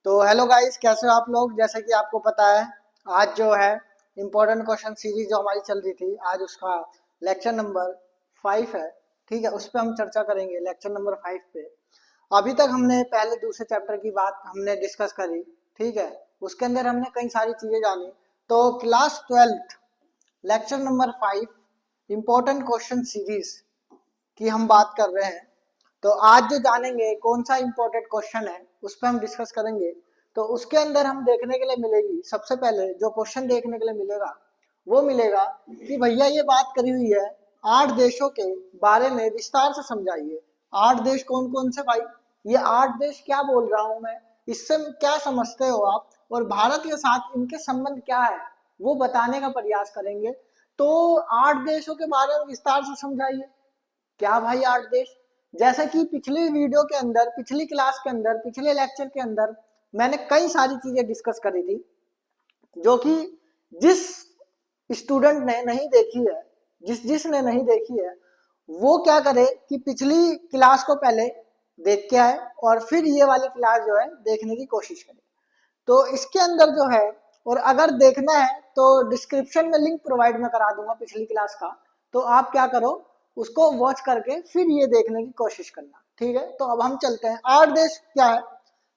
तो hello guys, कैसे हो आप लोग। जैसे कि आपको पता है, आज जो है इम्पोर्टेंट क्वेश्चन सीरीज जो हमारी चल रही थी, आज उसका लेक्चर नंबर 5 है। ठीक है, उस पर हम चर्चा करेंगे लेक्चर नंबर 5 पे। अभी तक हमने पहले दूसरे चैप्टर की बात हमने डिस्कस करी। ठीक है, उसके अंदर हमने कई सारी चीजें जानी। तो class 12 lecture number 5 important question series की हम बात कर रहे हैं। तो आज जो जानेंगे कौन सा इंपॉर्टेंट क्वेश्चन है उस पर हम डिस्कस करेंगे। तो उसके अंदर हम देखने के लिए मिलेगी, सबसे पहले जो क्वेश्चन देखने के लिए मिलेगा वो मिलेगा कि भैया ये बात करी हुई है 8 देशों के बारे में विस्तार से समझाइए। 8 देश कौन कौन से भाई, ये 8 देश क्या बोल रहा हूं मैं, इससे क्या समझते हो आप, और भारत के साथ इनके संबंध क्या है वो बताने का प्रयास करेंगे। तो 8 देशों के बारे में विस्तार से समझाइए। क्या भाई 8 देश, जैसे कि पिछली वीडियो के अंदर, पिछली क्लास के अंदर, पिछले लेक्चर के अंदर मैंने कई सारी चीजें डिस्कस करी थी जो कि जिस स्टूडेंट ने नहीं देखी है, जिसने नहीं देखी है, वो क्या करे कि पिछली क्लास को पहले देख के आए और फिर ये वाली क्लास जो है देखने की कोशिश करे। तो इसके अंदर जो है, और अगर देखना है तो डिस्क्रिप्शन में लिंक प्रोवाइड मैं करा दूंगा पिछली क्लास का। तो आप क्या करो, उसको वॉच करके फिर ये देखने की कोशिश करना। ठीक है, तो अब हम चलते हैं। 8 देश क्या है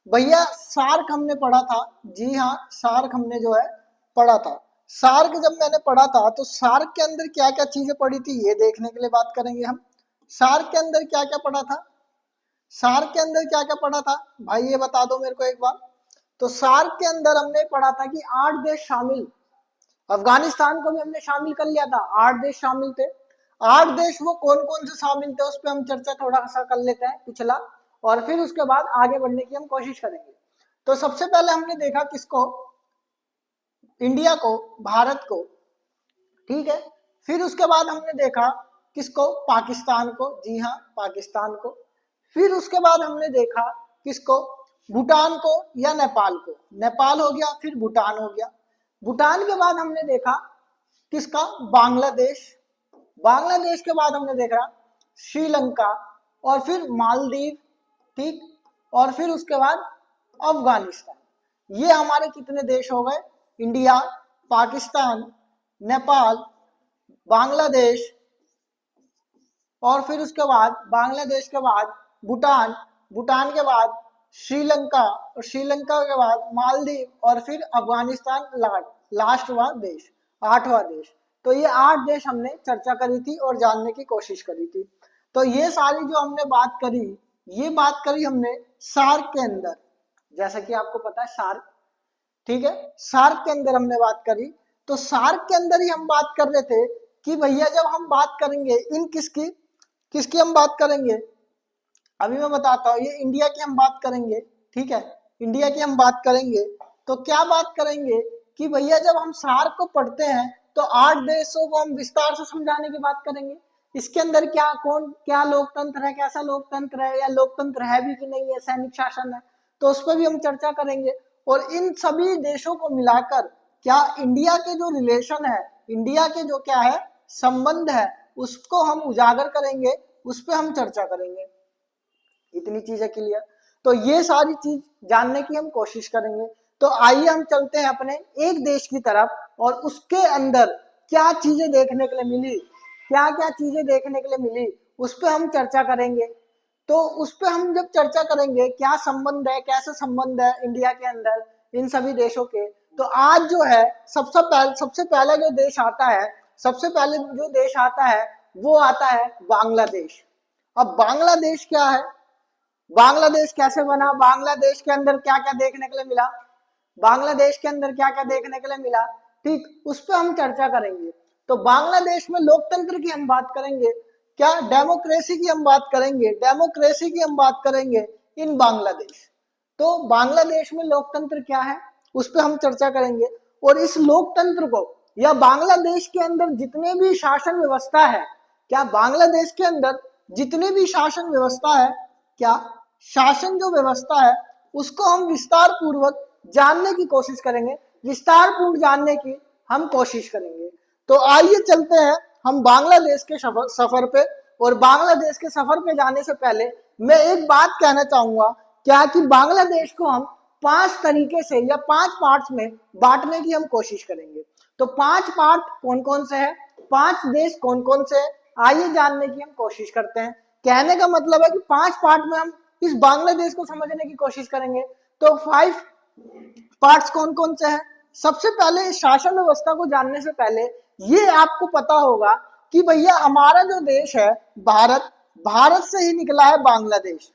भैया, सार्क हमने पढ़ा था। जी हाँ, सार्क हमने जो है पढ़ा था। सार्क जब मैंने पढ़ा था तो सार्क के अंदर क्या क्या चीजें पढ़ी थी ये देखने के लिए बात करेंगे हम। सार्क के अंदर क्या क्या पढ़ा था, सार्क के अंदर क्या क्या पढ़ा था भाई, ये बता दो मेरे को एक बार। तो सार्क के अंदर हमने पढ़ा था कि 8 देश शामिल, अफगानिस्तान को भी हमने शामिल कर लिया था। 8 देश शामिल थे। 8 देश वो कौन कौन से शामिल थे उस पर हम चर्चा थोड़ा सा कर लेते हैं पिछला, और फिर उसके बाद आगे बढ़ने की हम कोशिश करेंगे। तो सबसे पहले हमने देखा किसको, इंडिया को, भारत को। ठीक है, फिर उसके बाद हमने देखा किसको, पाकिस्तान को। जी हाँ, पाकिस्तान को। फिर उसके बाद हमने देखा किसको, भूटान को या नेपाल को। नेपाल हो गया, फिर भूटान हो गया। भूटान के बाद हमने देखा किसका, बांग्लादेश। बांग्लादेश के बाद हमने देखा श्रीलंका, और फिर मालदीव। ठीक, और फिर उसके बाद अफगानिस्तान। ये हमारे कितने देश हो गए, इंडिया, पाकिस्तान, नेपाल, बांग्लादेश, और फिर उसके बाद बांग्लादेश के बाद भूटान, भूटान के बाद श्रीलंका, और श्रीलंका के बाद मालदीव, और फिर अफगानिस्तान लास्ट हुआ देश, 8वां देश। तो ये 8 देश हमने चर्चा करी थी और जानने की कोशिश करी थी। तो ये सारी जो हमने बात करी, ये बात करी हमने सार्क के अंदर। जैसा कि आपको पता है सार्क, ठीक है, सार्क के अंदर हमने बात करी। तो सार्क के अंदर ही हम बात कर रहे थे कि भैया जब हम बात करेंगे इन किसकी, किसकी हम बात करेंगे, अभी मैं बताता हूँ। ये इंडिया की हम बात करेंगे। ठीक है, इंडिया की हम बात करेंगे। तो क्या बात करेंगे कि भैया जब हम सार्क को पढ़ते हैं तो 8 देशों को हम विस्तार से समझाने की बात करेंगे। इसके अंदर क्या, कौन क्या लोकतंत्र है, कैसा लोकतंत्र है, या लोकतंत्र है भी कि नहीं है, सैनिक शासन है, तो उस पर भी हम चर्चा करेंगे। और इन सभी देशों को मिलाकर क्या इंडिया के जो रिलेशन है, इंडिया के जो क्या है संबंध है, उसको हम उजागर करेंगे, उस पर हम चर्चा करेंगे। इतनी चीजें क्लियर। तो ये सारी चीज जानने की हम कोशिश करेंगे। तो आइए हम चलते हैं अपने एक देश की तरफ, और उसके अंदर क्या चीजें देखने के लिए मिली, क्या क्या चीजें देखने के लिए मिली, उस पर हम चर्चा करेंगे। तो उस पर हम जब चर्चा करेंगे क्या संबंध है, कैसे संबंध है इंडिया के अंदर इन सभी देशों के। तो आज जो है सबसे पहला जो देश आता है, सबसे पहले जो देश आता है वो आता है बांग्लादेश। अब बांग्लादेश क्या है, बांग्लादेश कैसे बना, बांग्लादेश के अंदर क्या क्या देखने के लिए मिला, बांग्लादेश के अंदर क्या क्या देखने के लिए मिला, ठीक, उस पर हम चर्चा करेंगे। तो बांग्लादेश में लोकतंत्र की हम बात करेंगे, क्या डेमोक्रेसी की हम बात करेंगे, डेमोक्रेसी की हम बात करेंगे इन बांग्लादेश। तो बांग्लादेश में लोकतंत्र क्या है उस पर हम चर्चा करेंगे। और इस लोकतंत्र को, या बांग्लादेश के अंदर जितने भी शासन व्यवस्था है, क्या बांग्लादेश के अंदर जितने भी शासन व्यवस्था है, क्या शासन जो व्यवस्था है उसको हम विस्तार पूर्वक जानने की कोशिश करेंगे, विस्तार पूर्वक जानने की हम कोशिश करेंगे। तो आइए चलते हैं हम बांग्लादेश के सफर पे। और बांग्लादेश के सफर पे जाने से पहले मैं एक बात कहना चाहूंगा, क्या कि बांग्लादेश को हम 5 तरीके से या 5 पार्ट्स में बांटने की हम कोशिश करेंगे। तो 5 पार्ट कौन कौन से हैं, 5 देश कौन कौन से हैं, आइए जानने की हम कोशिश करते हैं। कहने का मतलब है कि 5 पार्ट में हम इस बांग्लादेश को समझने की कोशिश करेंगे। तो 5 पार्ट्स कौन कौन से हैं। सबसे पहले शासन व्यवस्था को जानने से पहले ये आपको पता होगा कि भैया हमारा जो देश है भारत, भारत से ही निकला है बांग्लादेश।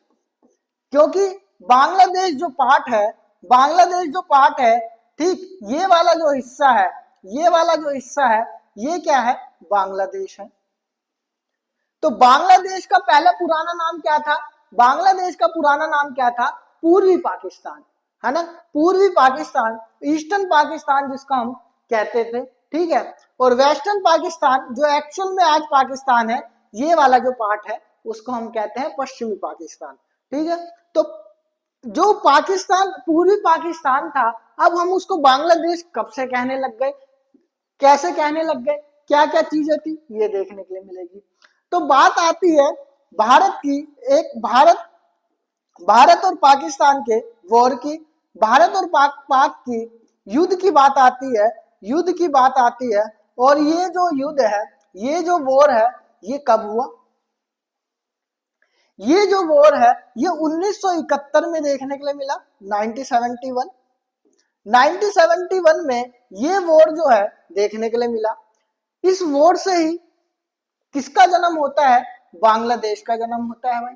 क्योंकि बांग्लादेश जो पार्ट है, बांग्लादेश जो पार्ट है, ठीक, ये वाला जो हिस्सा है, ये वाला जो हिस्सा है, ये क्या है, बांग्लादेश है। तो बांग्लादेश का पहला पुराना नाम क्या था, बांग्लादेश का पुराना नाम क्या था, पूर्वी पाकिस्तान, है ना, पूर्वी पाकिस्तान, ईस्टर्न पाकिस्तान जिसको हम कहते थे, ठीक है। और वेस्टर्न पाकिस्तान जो एक्चुअल में आज पाकिस्तान है, ये वाला जो पार्ट है उसको हम कहते हैं पश्चिमी पाकिस्तान, ठीक है। तो जो पाकिस्तान, पूर्वी पाकिस्तान था, अब हम उसको बांग्लादेश कब से कहने लग गए, कैसे कहने लग गए, क्या क्या चीजें थी, ये देखने के लिए मिलेगी। तो बात आती है भारत की, एक भारत और पाकिस्तान के वॉर की, भारत और पाक की युद्ध की बात आती है, युद्ध की बात आती है। और ये जो युद्ध है, ये जो वॉर है, ये कब हुआ, ये जो वॉर है ये 1971 में देखने के लिए मिला, 1971, 1971 में ये वॉर जो है देखने के लिए मिला। इस वॉर से ही किसका जन्म होता है, बांग्लादेश का जन्म होता है भाई,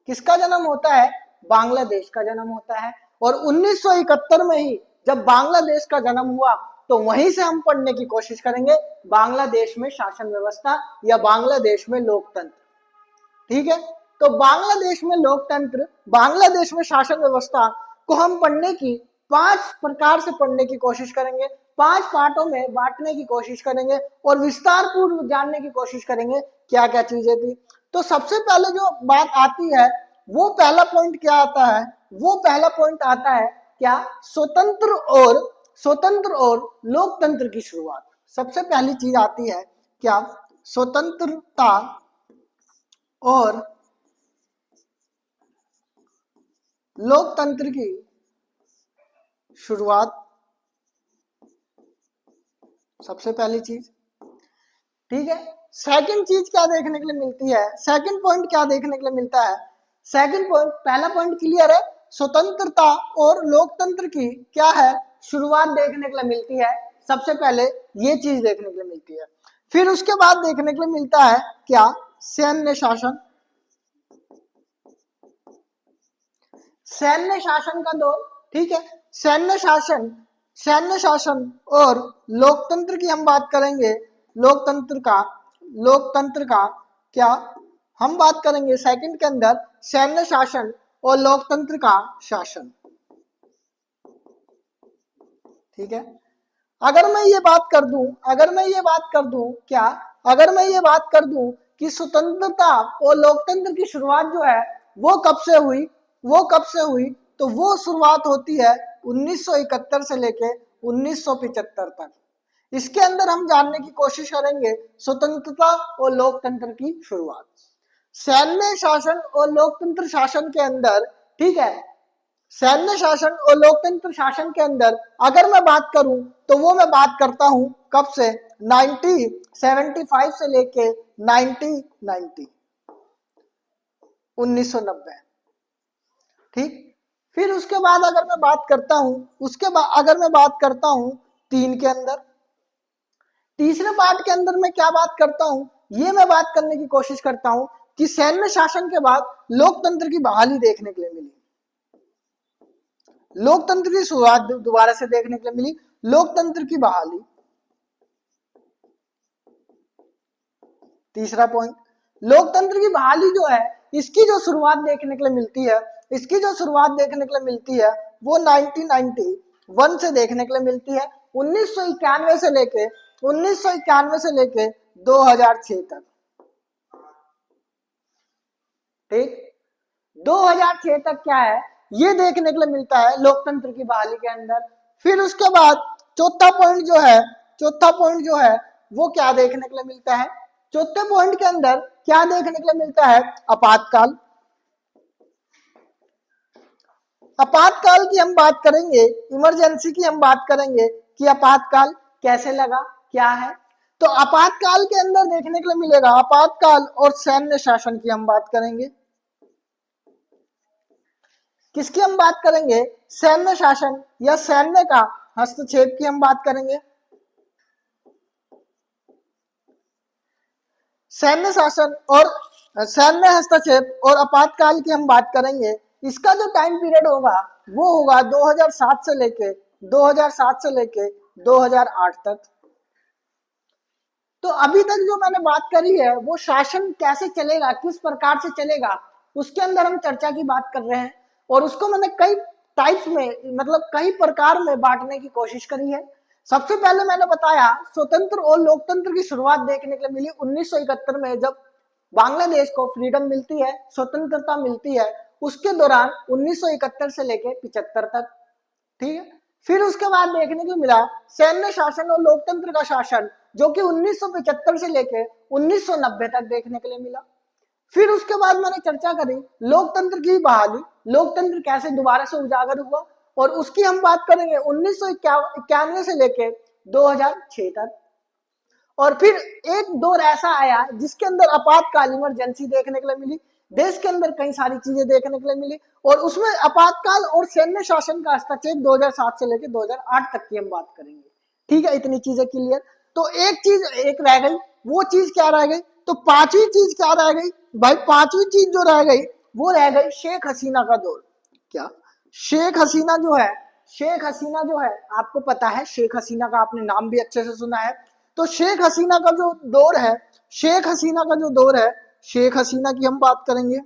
किसका जन्म होता है, बांग्लादेश का जन्म होता है। और 1971 में ही जब बांग्लादेश का जन्म हुआ तो वहीं से हम पढ़ने की कोशिश करेंगे बांग्लादेश में शासन व्यवस्था या बांग्लादेश में लोकतंत्र, ठीक है। तो बांग्लादेश में लोकतंत्र, बांग्लादेश में शासन व्यवस्था को हम पढ़ने की 5 प्रकार से पढ़ने की कोशिश करेंगे, 5 पार्टों में बांटने की कोशिश करेंगे और विस्तार पूर्व जानने की कोशिश करेंगे क्या क्या चीजें थी। तो सबसे पहले जो बात आती है वो पहला पॉइंट क्या आता है, वो पहला पॉइंट आता है क्या, स्वतंत्र और लोकतंत्र की शुरुआत। सबसे पहली चीज आती है क्या, स्वतंत्रता और लोकतंत्र की शुरुआत, सबसे पहली चीज, ठीक है। सेकंड चीज क्या देखने के लिए मिलती है, सेकंड पॉइंट क्या देखने के लिए मिलता है, सेकंड पॉइंट, पहला पॉइंट क्लियर है, स्वतंत्रता और लोकतंत्र की क्या है, शुरुआत देखने के लिए मिलती है। सबसे पहले ये चीज देखने के लिए मिलती है। फिर उसके बाद देखने के लिए मिलता है क्या, सैन्य शासन, सैन्य शासन का दौर, ठीक है। सैन्य शासन और लोकतंत्र की हम बात करेंगे, लोकतंत्र का क्या हम बात करेंगे सेकंड के अंदर, सैन्य शासन और लोकतंत्र का शासन, ठीक है। अगर मैं ये बात कर दूं क्या, अगर मैं ये बात कर दूं कि स्वतंत्रता और लोकतंत्र की शुरुआत जो है वो कब से हुई, तो वो शुरुआत होती है 1971 से लेके 1975 तक। इसके अंदर हम जानने की कोशिश करेंगे स्वतंत्रता और लोकतंत्र की शुरुआत, सैन्य शासन और लोकतंत्र शासन के अंदर, ठीक है। सैन्य शासन और लोकतंत्र शासन के अंदर अगर मैं बात करूं तो वो मैं बात करता हूं कब से, 1975 से लेके 1990, ठीक। फिर उसके बाद अगर मैं बात करता हूं, अगर मैं बात करता हूं 3 के अंदर, तीसरे पार्ट के अंदर मैं क्या बात करता हूं, ये मैं बात करने की कोशिश करता हूं कि सैन्य शासन के बाद लोकतंत्र की बहाली देखने के लिए मिली, लोकतंत्र की शुरुआत दोबारा से देखने के लिए मिली, लोकतंत्र की बहाली। तीसरा पॉइंट, लोकतंत्र की बहाली जो है इसकी जो शुरुआत देखने के लिए मिलती है, इसकी जो शुरुआत देखने के लिए मिलती है वो 1991 से देखने के लिए मिलती है, 1991 से लेके 2006 तक, ठीक। 2006 तक क्या है ये देखने के लिए मिलता है लोकतंत्र की बहाली के अंदर। फिर उसके बाद चौथा पॉइंट जो है वो क्या देखने के लिए मिलता है, चौथे पॉइंट के अंदर क्या देखने के लिए मिलता है, आपातकाल। आपातकाल की हम बात करेंगे, इमरजेंसी की हम बात करेंगे कि आपातकाल कैसे लगा, क्या है। तो आपातकाल के अंदर देखने के लिए मिलेगा आपातकाल और सैन्य शासन की हम बात करेंगे। किसकी हम बात करेंगे? सैन्य शासन या सैन्य का हस्तक्षेप की हम बात करेंगे। सैन्य शासन और सैन्य हस्तक्षेप और आपातकाल की हम बात करेंगे। इसका जो टाइम पीरियड होगा वो होगा 2007 से लेके 2008 तक। तो अभी तक जो मैंने बात करी है वो शासन कैसे चलेगा, किस प्रकार से चलेगा, उसके अंदर हम चर्चा की बात कर रहे हैं। और उसको मैंने कई टाइप्स में, मतलब कई प्रकार में बांटने की कोशिश करी है। सबसे पहले मैंने बताया स्वतंत्र और लोकतंत्र की शुरुआत देखने के लिए मिली 1971 में, जब बांग्लादेश को फ्रीडम मिलती है, स्वतंत्रता मिलती है। उसके दौरान 1971 से लेके 75 तक, ठीक है। फिर उसके बाद देखने को मिला सैन्य शासन और लोकतंत्र का शासन, जो कि 1975 से लेके 1990 तक देखने के लिए मिला। फिर उसके बाद मैंने चर्चा करी लोकतंत्र की बहाली, लोकतंत्र कैसे दोबारा से उजागर हुआ, और उसकी हम बात करेंगे 1991 से लेके 2006 तक। और फिर एक दौर ऐसा आया जिसके अंदर आपातकाल इमरजेंसी देखने के लिए मिली, देश के अंदर कई सारी चीजें देखने के लिए मिली, और उसमें आपातकाल और सैन्य शासन का हस्तक्षेप 2007 से लेकर 2008 तक की हम बात करेंगे। ठीक है, इतनी चीजें क्लियर। तो एक चीज एक रह गई, वो चीज क्या रह गई? तो पांचवी चीज क्या रह गई भाई? पांचवी चीज जो रह गई वो रह गई शेख हसीना का दौर। क्या? शेख हसीना जो है, शेख हसीना जो है, आपको पता है शेख हसीना का, आपने नाम भी अच्छे से सुना है। तो शेख हसीना का जो दौर है, शेख हसीना का जो दौर है, शेख हसीना की हम बात करेंगे।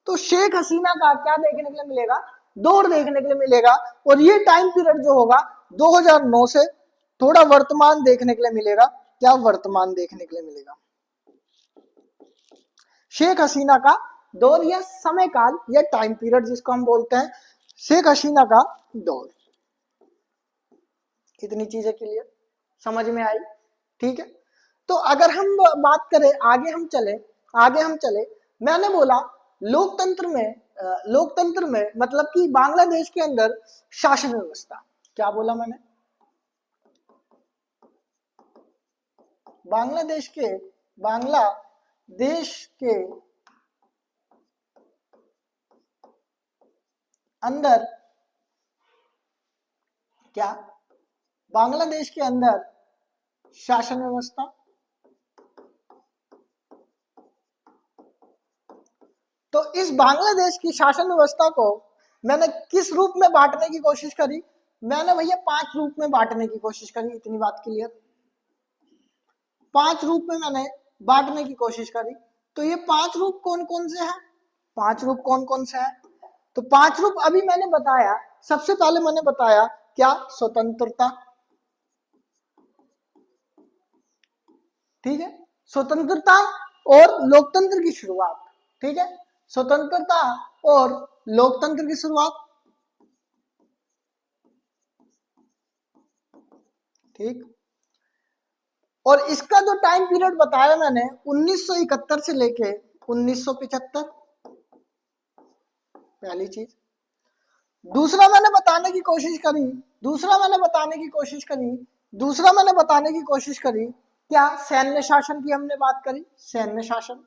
तो शेख हसीना का क्या देखने के लिए मिलेगा? दौर देखने के लिए मिलेगा। और ये टाइम पीरियड जो होगा 2009 से थोड़ा वर्तमान देखने के लिए मिलेगा। क्या वर्तमान देखने के लिए मिलेगा? शेख हसीना का दौर या समय काल या टाइम पीरियड जिसको हम बोलते हैं, शेख हसीना का दौर। इतनी चीजें क्लियर समझ में आई? ठीक है। तो अगर हम बात करें, आगे हम चले, मैंने बोला लोकतंत्र में मतलब कि बांग्लादेश के अंदर शासन व्यवस्था। क्या बोला मैंने? बांग्लादेश के अंदर क्या? बांग्लादेश के अंदर शासन व्यवस्था। तो इस बांग्लादेश की शासन व्यवस्था को मैंने किस रूप में बांटने की कोशिश करी? मैंने भैया 5 रूप में बांटने की कोशिश करी। इतनी बात क्लियर? 5 रूप में मैंने बांटने की कोशिश करी। तो ये 5 रूप कौन कौन से हैं? 5 रूप कौन कौन से हैं? तो 5 रूप अभी मैंने बताया। सबसे पहले मैंने बताया क्या? स्वतंत्रता। ठीक है, स्वतंत्रता और लोकतंत्र की शुरुआत। ठीक है, स्वतंत्रता और लोकतंत्र की शुरुआत। ठीक। और इसका जो टाइम पीरियड बताया मैंने 1971 से लेके 1975, पहली चीज। दूसरा मैंने बताने की कोशिश करी, क्या? सैन्य शासन की हमने बात करी। सैन्य शासन,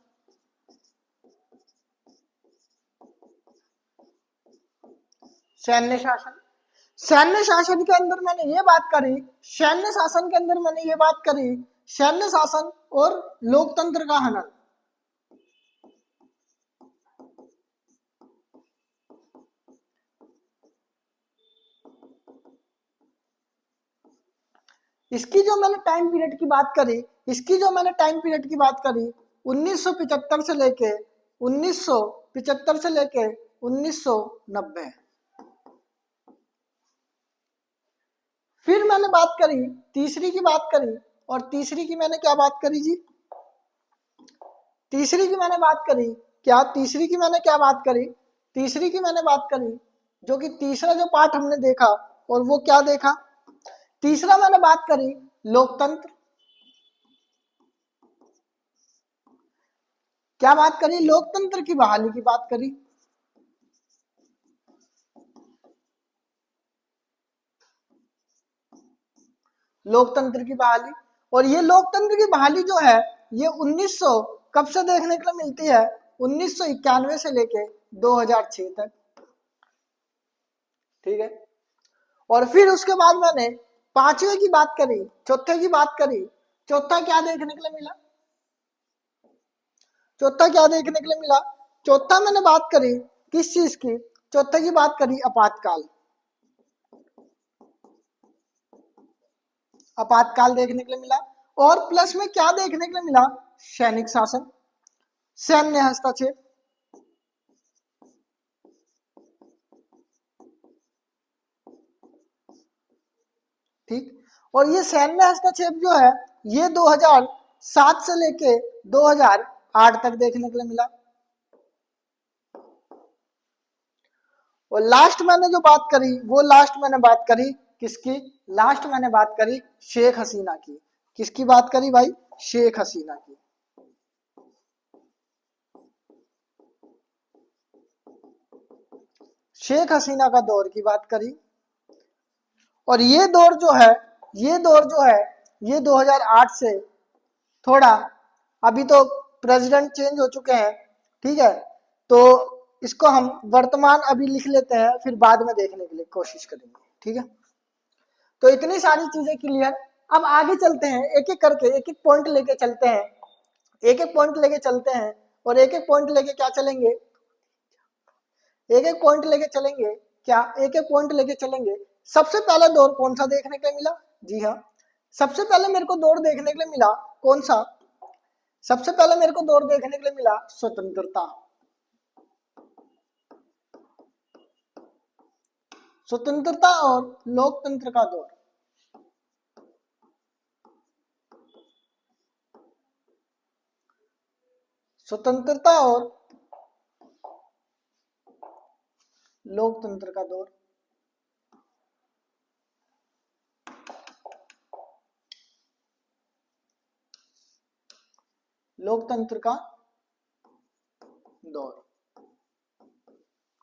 सैन्य शासन के अंदर मैंने ये बात करी, सैन्य शासन और लोकतंत्र का हनन। इसकी जो मैंने टाइम पीरियड की बात करी 1975 से लेके 1990। फिर मैंने बात करी, तीसरी की बात करी, और तीसरी की मैंने क्या बात करी जी? तीसरी की मैंने बात करी क्या? तीसरी की मैंने बात करी जो कि तीसरा जो पार्ट हमने देखा, और वो क्या देखा? तीसरा मैंने बात करी लोकतंत्र। क्या बात करी? लोकतंत्र की बहाली की बात करी। लोकतंत्र की बहाली। और ये लोकतंत्र की बहाली जो है ये 1900 कब से देखने के लिए मिलती है, 1991 से लेके 2006 तक, ठीक है। और फिर उसके बाद मैंने पांचवे की बात करी, चौथे की बात करी। चौथा क्या देखने के लिए मिला, चौथा क्या देखने के लिए मिला, चौथा मैंने बात करी किस चीज की, चौथे की बात करी आपातकाल। आपातकाल देखने के लिए मिला। और प्लस में क्या देखने के लिए मिला, सैनिक शासन, सैन्य हस्तक्षेप। ठीक। और ये सैन्य हस्तक्षेप जो है ये 2007 से लेके 2008 तक देखने के लिए मिला। और लास्ट मैंने जो बात करी वो लास्ट मैंने बात करी किसकी, लास्ट मैंने बात करी शेख हसीना की। किसकी बात करी भाई, शेख हसीना की। शेख हसीना का दौर की बात करी। और ये दौर जो है ये दौर जो है ये 2008 से थोड़ा, अभी तो प्रेसिडेंट चेंज हो चुके हैं, ठीक है, तो इसको हम वर्तमान अभी लिख लेते हैं, फिर बाद में देखने के लिए कोशिश करेंगे, ठीक है। तो इतनी सारी चीजें क्लियर। अब आगे चलते हैं, एक एक करके एक एक पॉइंट लेके चलते हैं, एक एक पॉइंट लेके चलते हैं। और एक एक पॉइंट लेके क्या चलेंगे, एक एक पॉइंट लेके चलेंगे क्या, एक एक पॉइंट लेके चलेंगे। सबसे पहला दौर कौन सा देखने के लिए मिला, जी हाँ, सबसे पहले मेरे को दौर देखने के लिए मिला कौन सा, सबसे पहले मेरे को दौर देखने के लिए मिला स्वतंत्रता। स्वतंत्रता और लोकतंत्र का दौर। स्वतंत्रता और लोकतंत्र का दौर। लोकतंत्र का दौर,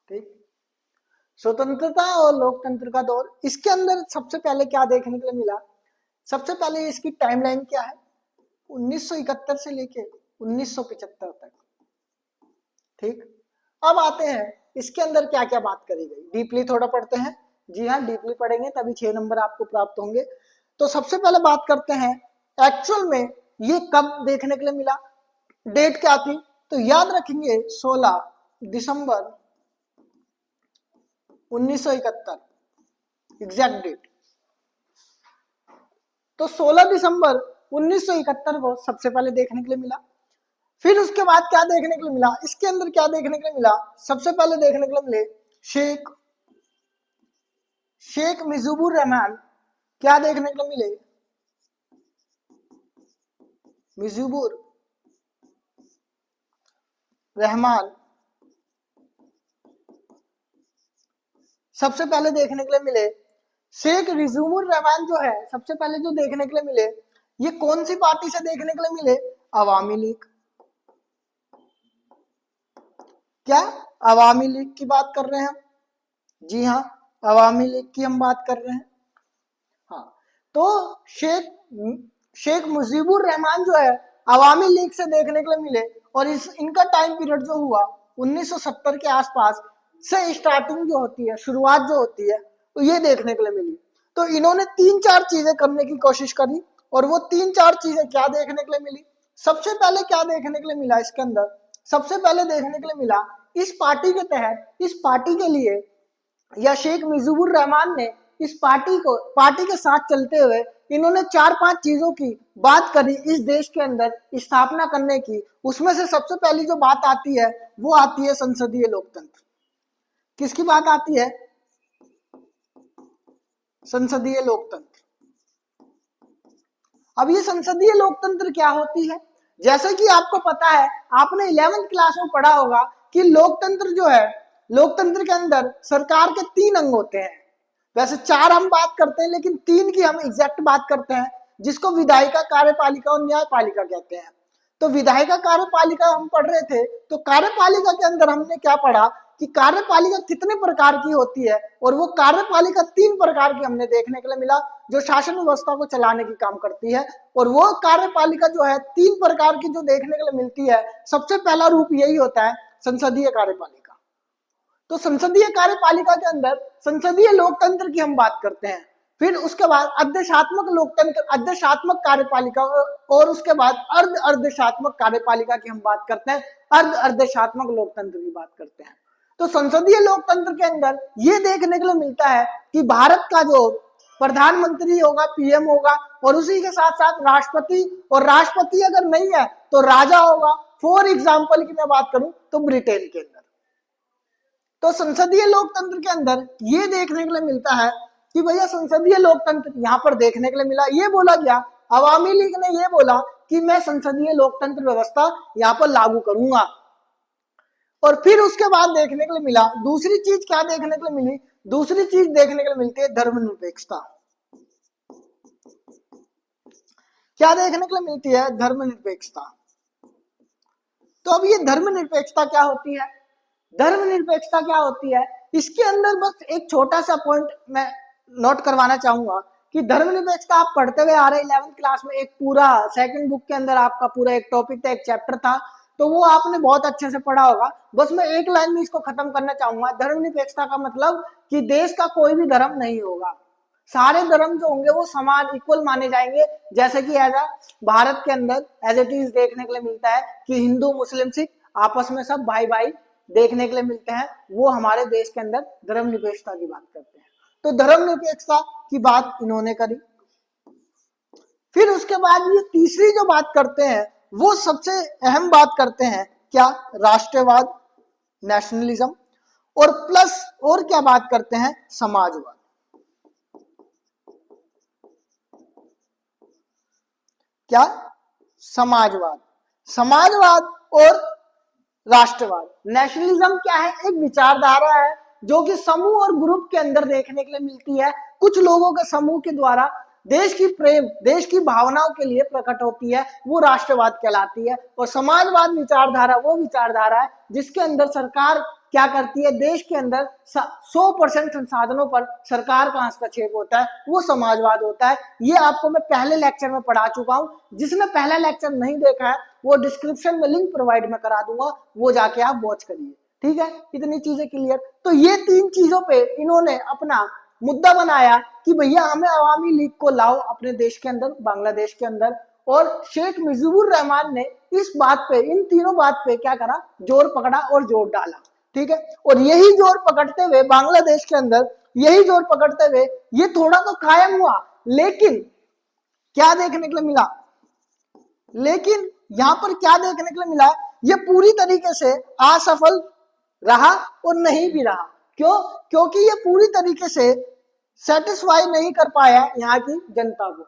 ठीक। स्वतंत्रता और लोकतंत्र का दौर, इसके अंदर सबसे पहले क्या देखने के लिए मिला, सबसे पहले इसकी टाइमलाइन क्या है, 1971 से लेके 1975 तक, ठीक। अब आते हैं इसके अंदर क्या क्या बात करी गई, डीपली थोड़ा पढ़ते हैं, जी हाँ डीपली पढ़ेंगे तभी 6 नंबर आपको प्राप्त होंगे। तो सबसे पहले बात करते हैं एक्चुअल में ये कब देखने के लिए मिला, डेट क्या थी, तो याद रखेंगे 16 दिसंबर 1971, एग्जैक्ट डेट। तो 16 दिसंबर 1971 को सबसे पहले देखने के लिए मिला। फिर उसके बाद क्या देखने के लिए मिला, इसके अंदर क्या देखने के लिए मिला, सबसे पहले देखने के लिए मिले शेख मुजीबुर रहमान, क्या देखने के लिए मिले, मुजीबुर रहमान सबसे पहले देखने के लिए मिले। शेख मुजीबुर रहमान जो है सबसे पहले जो देखने के लिए मिले, ये कौन सी पार्टी से देखने के लिए मिले, अवामी लीग। क्या अवामी लीग की बात कर रहे हैं हम, जी हाँ अवामी लीग की हम बात कर रहे हैं। हाँ, तो शेख मुजीबुर रहमान जो है अवामी लीग से देखने के लिए मिले। और इनका टाइम पीरियड जो हुआ 1970 के आसपास से स्टार्टिंग जो होती है, शुरुआत जो होती है, तो ये देखने के लिए मिली। तो इन्होंने 3-4 चीजें करने की कोशिश करी, और वो 3-4 चीजें क्या देखने के लिए मिली, सबसे पहले क्या देखने के लिए मिला इसके अंदर, सबसे पहले देखने के लिए मिला इस पार्टी के तहत, इस पार्टी के लिए या शेख मुजीबुर रहमान ने इस पार्टी के साथ चलते हुए इन्होंने 4-5 चीजों की बात करी इस देश के अंदर स्थापना करने की। उसमें से सबसे पहली जो बात आती है वो आती है संसदीय लोकतंत्र। किसकी बात आती है, संसदीय लोकतंत्र। अब ये संसदीय लोकतंत्र क्या होती है, जैसे कि आपको पता है, आपने 11th क्लास में पढ़ा होगा कि लोकतंत्र जो है, लोकतंत्र के अंदर सरकार के 3 अंग होते हैं। वैसे 4 हम बात करते हैं, लेकिन 3 की हम एग्जैक्ट बात करते हैं, जिसको विधायिका, कार्यपालिका और न्यायपालिका कहते हैं। तो विधायिका, कार्यपालिका हम पढ़ रहे थे, तो कार्यपालिका के अंदर हमने क्या पढ़ा कि कार्यपालिका कितने प्रकार की होती है, और वो कार्यपालिका 3 प्रकार की हमने देखने के लिए मिला जो शासन व्यवस्था को चलाने की काम करती है। और वो कार्यपालिका जो है 3 प्रकार की जो देखने के लिए मिलती है, सबसे पहला रूप यही होता है संसदीय कार्यपालिका। तो संसदीय कार्यपालिका के अंदर संसदीय लोकतंत्र की हम बात करते हैं, फिर उसके बाद अध्यक्षात्मक लोकतंत्र, अध्यक्षात्मक कार्यपालिका, और उसके बाद अर्ध अध्यक्षात्मक कार्यपालिका की हम बात करते हैं, अर्ध अध्यक्षात्मक लोकतंत्र की बात करते हैं। तो संसदीय लोकतंत्र के अंदर ये देखने के लिए मिलता है कि भारत का जो प्रधानमंत्री होगा, पीएम होगा, और उसी के साथ साथ राष्ट्रपति, और राष्ट्रपति अगर नहीं है तो राजा होगा। फॉर एग्जाम्पल की मैं बात करूं तो ब्रिटेन के अंदर। तो संसदीय लोकतंत्र के अंदर ये देखने के लिए मिलता है कि भैया संसदीय लोकतंत्र यहाँ पर देखने के लिए मिला, ये बोला गया, अवामी लीग ने ये बोला कि मैं संसदीय लोकतंत्र व्यवस्था यहाँ पर लागू करूंगा। और फिर उसके बाद देखने के लिए मिला दूसरी चीज, क्या देखने के लिए मिली, दूसरी चीज देखने के लिए मिलती है धर्मनिरपेक्षता। क्या देखने के लिए मिलती है? धर्मनिरपेक्षता। तो अब ये धर्मनिरपेक्षता क्या होती है? धर्मनिरपेक्षता क्या होती है, इसके अंदर बस एक छोटा सा पॉइंट मैं नोट करवाना चाहूंगा कि धर्मनिरपेक्षता आप पढ़ते हुए आ रहे 11th क्लास में, एक पूरा सेकंड बुक के अंदर आपका पूरा एक टॉपिक था, एक चैप्टर था, तो वो आपने बहुत अच्छे से पढ़ा होगा। बस मैं एक लाइन में इसको खत्म करना चाहूंगा। धर्मनिरपेक्षता का मतलब कि देश का कोई भी धर्म नहीं होगा, सारे धर्म जो होंगे वो समान, इक्वल माने जाएंगे। जैसे कि एज भारत के अंदर एज इट इज देखने के लिए मिलता है कि हिंदू मुस्लिम सिख आपस में सब भाई भाई देखने के लिए मिलते हैं, वो हमारे देश के अंदर धर्मनिरपेक्षता की बात करते हैं। तो धर्मनिरपेक्षता की बात इन्होंने करी। फिर उसके बाद ये तीसरी जो बात करते हैं वो सबसे अहम बात करते हैं, क्या? राष्ट्रवाद, नेशनलिज्म, और प्लस और क्या बात करते हैं? समाजवाद। क्या? समाजवाद। समाजवाद और राष्ट्रवाद। नेशनलिज्म क्या है? एक विचारधारा है जो कि समूह और ग्रुप के अंदर देखने के लिए मिलती है, कुछ लोगों के समूह के द्वारा देश की प्रेम, देश की भावनाओं के लिए प्रकट होती है, वो राष्ट्रवाद कहलाती है। और समाजवाद विचारधारा वो विचारधारा है जिसके अंदर सरकार क्या करती है, देश के अंदर 100% संसाधनों पर सरकार का हस्तक्षेप होता है, वो समाजवाद होता है। ये आपको मैं पहले लेक्चर में पढ़ा चुका हूं, जिसने पहला लेक्चर नहीं देखा है वो डिस्क्रिप्शन में लिंक प्रोवाइड में करा दूंगा, वो जाके आप वॉच करिए। ठीक है, इतनी चीजें क्लियर। तो ये 3 चीजों पे इन्होंने अपना मुद्दा बनाया कि भैया हमें अवामी लीग को लाओ अपने देश के अंदर, बांग्लादेश के अंदर। और शेख मुजीबुर रहमान ने इस बात पे, इन तीनों बात पे क्या करा, जोर पकड़ा और जोर डाला। ठीक है, और यही जोर पकड़ते हुए बांग्लादेश के अंदर, यही जोर पकड़ते हुए ये थोड़ा तो कायम हुआ, लेकिन क्या देखने के लिए मिला, लेकिन यहां पर क्या देखने के लिए मिला, ये पूरी तरीके से असफल रहा और नहीं भी रहा। क्यों? क्योंकि ये पूरी तरीके से सेटिस्फाई नहीं कर पाया यहाँ की जनता को।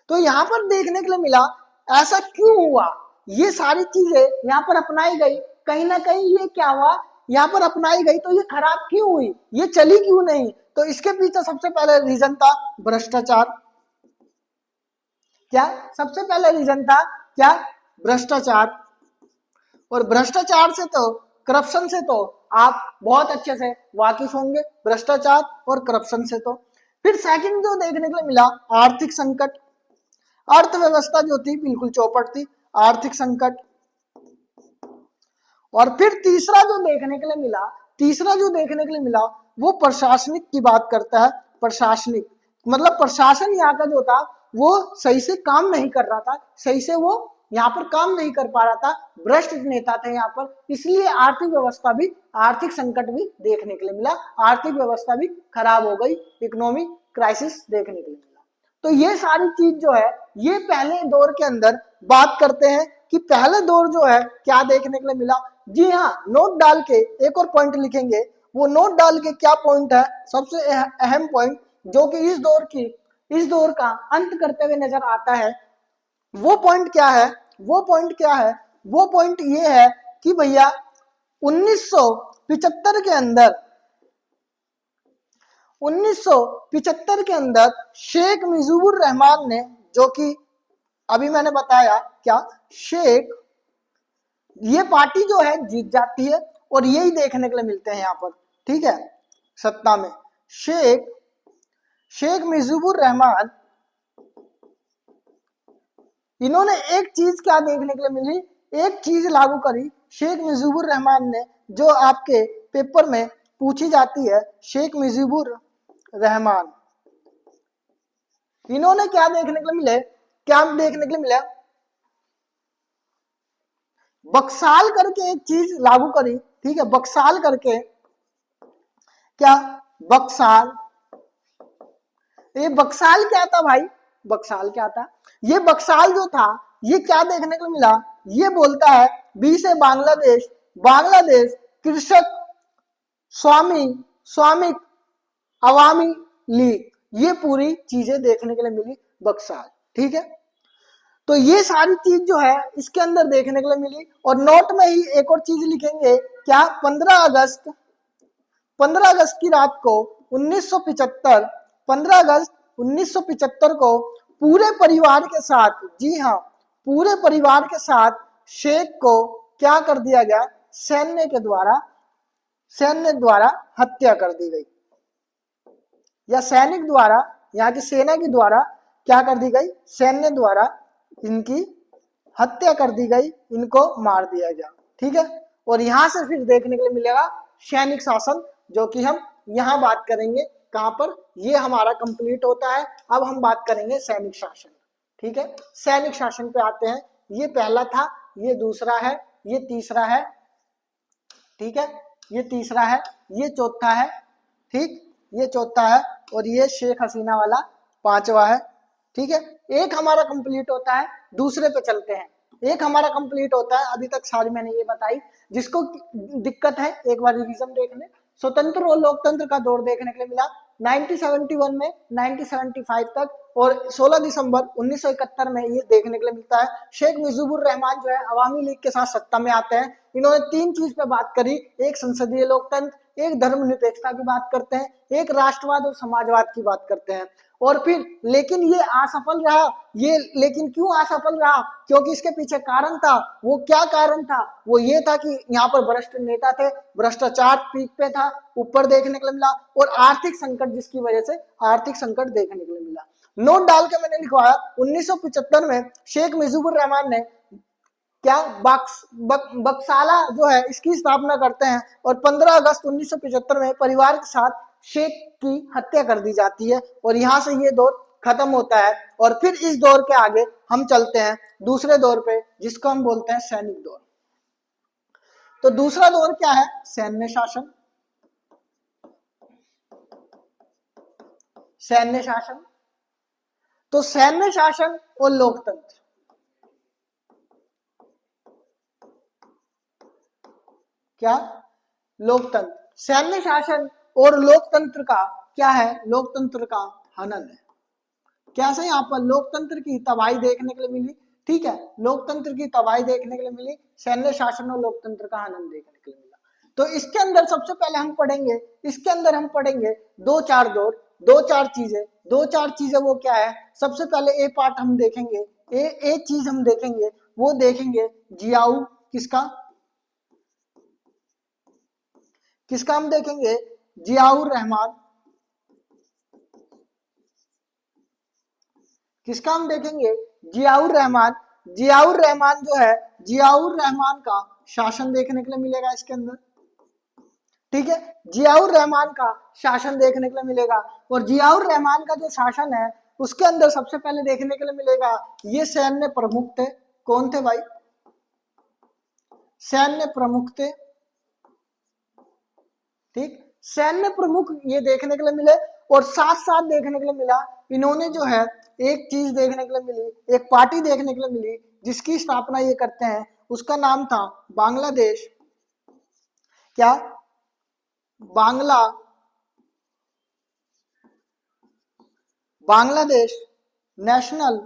तो यहाँ पर देखने के लिए मिला ऐसा क्यों हुआ, ये सारी चीजें यहाँ पर अपनाई गई, कहीं ना कहीं ये क्या हुआ, यहाँ पर अपनाई गई तो ये खराब क्यों हुई, ये चली क्यों नहीं? तो इसके पीछे सबसे पहले रीजन था भ्रष्टाचार। क्या सबसे पहले रीजन था? क्या? भ्रष्टाचार। और भ्रष्टाचार से तो, करप्शन से तो आप बहुत अच्छे से वाकिफ होंगे, भ्रष्टाचार और करप्शन से तो। फिर सेकंड जो देखने के लिए मिला, आर्थिक संकट। अर्थव्यवस्था जो थी बिल्कुल चौपट थी, आर्थिक संकट। और फिर तीसरा जो देखने के लिए मिला, तीसरा जो देखने के लिए मिला वो प्रशासनिक की बात करता है। प्रशासनिक मतलब प्रशासन यहाँ का जो था वो सही से काम नहीं कर रहा था, सही से वो यहाँ पर काम नहीं कर पा रहा था, भ्रष्ट नेता थे यहाँ पर, इसलिए आर्थिक व्यवस्था भी, आर्थिक संकट भी देखने के लिए मिला, आर्थिक व्यवस्था भी खराब हो गई, इकोनॉमिक क्राइसिस देखने के लिए मिला। तो ये सारी चीज जो है ये पहले दौर के अंदर बात करते हैं कि पहले दौर जो है क्या देखने के लिए मिला। जी हाँ, नोट डाल के एक और पॉइंट लिखेंगे, वो नोट डाल के क्या पॉइंट है, सबसे अहम पॉइंट जो कि इस दौर का अंत करते हुए नजर आता है, वो पॉइंट क्या है, वो पॉइंट क्या है, वो पॉइंट ये है कि भैया 1975 के अंदर, 1975 के अंदर शेख मुजीबुर रहमान ने, जो कि अभी मैंने बताया क्या, शेख, ये पार्टी जो है जीत जाती है और यही देखने के लिए मिलते हैं यहाँ पर, ठीक है। सत्ता में शेख मुजीबुर रहमान, इन्होंने एक चीज क्या देखने के लिए मिली, एक चीज लागू करी शेख मुजीबुर रहमान ने, जो आपके पेपर में पूछी जाती है। शेख मुजीबुर रहमान, इन्होंने क्या देखने के लिए मिले, क्या देखने के लिए मिला, बक्साल करके एक चीज लागू करी, ठीक है। बक्साल करके, क्या बक्साल, ये बक्साल क्या था भाई, बक्साल क्या था, ये बक्साल जो था ये क्या देखने को मिला, ये बोलता है बी से बांग्लादेश, बांग्लादेश कृषक स्वामिक अवामी लीग, ये पूरी चीजें देखने के लिए मिली बक्साल, ठीक है। तो ये सारी चीज जो है इसके अंदर देखने के लिए मिली। और नोट में ही एक और चीज लिखेंगे, क्या 15 अगस्त की रात को 1975, 15 अगस्त 1975 को पूरे परिवार के साथ, जी हाँ पूरे परिवार के साथ शेख को क्या कर दिया गया, सैन्य द्वारा हत्या कर दी गई, या सैनिक द्वारा, यहाँ की सेना के द्वारा क्या कर दी गई, सैन्य द्वारा इनकी हत्या कर दी गई, इनको मार दिया गया, ठीक है। और यहां से फिर देखने के लिए मिलेगा सैनिक शासन, जो कि हम यहाँ बात करेंगे कहां पर, ये हमारा कंप्लीट होता है। अब हम बात करेंगे सैनिक शासन, ठीक है। सैनिक शासन पे आते हैं, ये पहला था, ये दूसरा है, ये तीसरा है, ठीक है, ये तीसरा है, ये चौथा है, ठीक, ये चौथा है, और ये शेख हसीना वाला पांचवा है, ठीक है। एक हमारा कंप्लीट होता है, दूसरे पे चलते हैं। एक हमारा कंप्लीट होता है, अभी तक सारी मैंने ये बताई, जिसको दिक्कत है एक बार रिवीजन देख ले। स्वतंत्र और लोकतंत्र का दौर देखने के लिए मिला 1971 में 1975 तक, और 16 दिसंबर 1971 में ये देखने के लिए मिलता है। शेख मुजीबुर रहमान जो है अवामी लीग के साथ सत्ता में आते हैं। इन्होंने तीन चीज पे बात करी, एक संसदीय लोकतंत्र, एक धर्मनिरपेक्षता की बात करते हैं, एक राष्ट्रवाद और समाजवाद की बात करते हैं। और फिर लेकिन ये असफल रहा, ये लेकिन क्यों असफल रहा, क्योंकि इसके पीछे कारण था। वो क्या कारण था, वो ये था कि यहाँ पर भ्रष्ट नेता थे, भ्रष्टाचार पीक पे था, ऊपर देखने के लिए मिला, और आर्थिक संकट, जिसकी वजह से आर्थिक संकट देखने के लिए मिला। नोट डाल के मैंने लिखवाया 1975 में शेख मुजीबुर रहमान ने क्या बक्साला जो है इसकी स्थापना करते हैं, और 15 अगस्त 1975 में परिवार के साथ शेख की हत्या कर दी जाती है, और यहां से ये दौर खत्म होता है। और फिर इस दौर के आगे हम चलते हैं दूसरे दौर पे, जिसको हम बोलते हैं सैनिक दौर। तो दूसरा दौर क्या है, सैन्य शासन। सैन्य शासन, तो सैन्य शासन और लोकतंत्र, क्या लोकतंत्र, सैन्य शासन और लोकतंत्र का क्या है, लोकतंत्र का हनन है। कैसे, यहाँ पर लोकतंत्र की तबाही देखने के लिए मिली, ठीक है, लोकतंत्र की तबाही देखने के लिए मिली, सैन्य शासन और लोकतंत्र का हनन देखने के लिए मिला। तो इसके अंदर सबसे पहले हम पढ़ेंगे, इसके अंदर हम पढ़ेंगे दो चार दौर, दो चार चीजें वो क्या है। सबसे पहले ए पार्ट हम देखेंगे, ए चीज हम देखेंगे, वो देखेंगे जियाऊ, किसका हम देखेंगे, जियाउर रहमान, किसका हम देखेंगे, जियाउर रहमान। जियाउर रहमान जो है, जियाउर रहमान का शासन देखने के लिए मिलेगा इसके अंदर, ठीक है, जियाउर रहमान का शासन देखने के लिए मिलेगा। और जियाउर रहमान का जो शासन है उसके अंदर सबसे पहले देखने के लिए मिलेगा, ये सैन्य प्रमुख थे। कौन थे भाई, सैन्य प्रमुख थे, ठीक, सैन्य प्रमुख ये देखने के लिए मिले। और साथ साथ देखने के लिए मिला, इन्होंने जो है एक चीज देखने के लिए मिली, एक पार्टी देखने के लिए मिली, जिसकी स्थापना ये करते हैं, उसका नाम था बांग्लादेश, क्या, Bangladesh national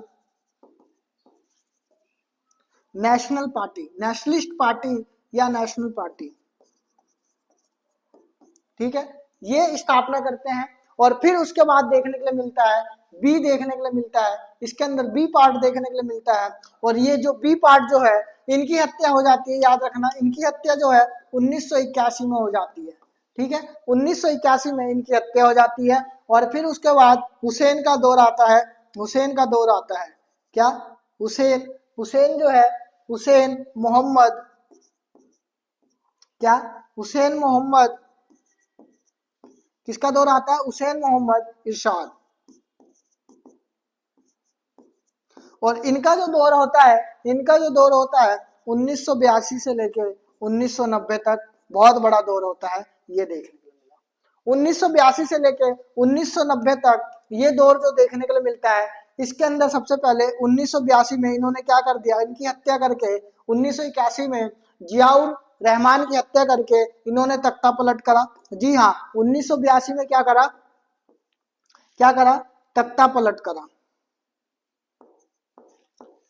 party, nationalist party या नेशनल पार्टी, ठीक है, ये स्थापना करते हैं। और फिर उसके बाद देखने के लिए मिलता है बी देखने के लिए मिलता है, इसके अंदर बी पार्ट देखने के लिए मिलता है। और ये जो बी पार्ट जो है इनकी हत्या हो जाती है, याद रखना, इनकी हत्या जो है 1981 में हो जाती है। ठीक है, 1981 में इनकी हत्या हो जाती है। और फिर उसके बाद हुसैन का दौर आता है। हुसैन का दौर आता है, क्या, हुसैन, हुसैन जो है, हुसैन मोहम्मद, क्या, हुसैन मोहम्मद, किसका दौर आता है, हुसैन मोहम्मद इरशाद। और इनका जो दौर होता है, इनका जो दौर होता है 1982 से लेकर 1990 तक, बहुत बड़ा दौर होता है, ये देखने को मिला। 1982 से लेकर 1990 तक ये दौर जो देखने के लिए मिलता है, इसके अंदर सबसे पहले 1982 में इन्होंने क्या कर दिया, इनकी हत्या करके 1981 में जियाउर रहमान की हत्या करके इन्होंने तख्ता पलट करा। जी हाँ, 1982 में क्या करा, क्या करा, तख्ता पलट करा।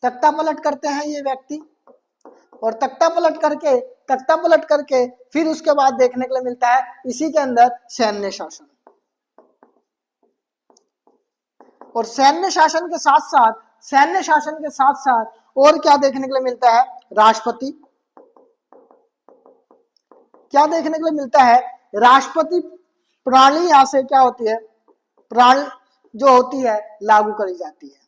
तख्ता पलट करते हैं ये व्यक्ति, और तख्ता पलट करके फिर उसके बाद देखने के लिए मिलता है इसी के अंदर सैन्य शासन। और सैन्य शासन के साथ साथ, सैन्य शासन के साथ साथ और क्या देखने के लिए मिलता है, राष्ट्रपति, क्या देखने के लिए मिलता है, राष्ट्रपति प्रणाली यहां से क्या होती है, प्रणाली जो होती है लागू करी जाती है।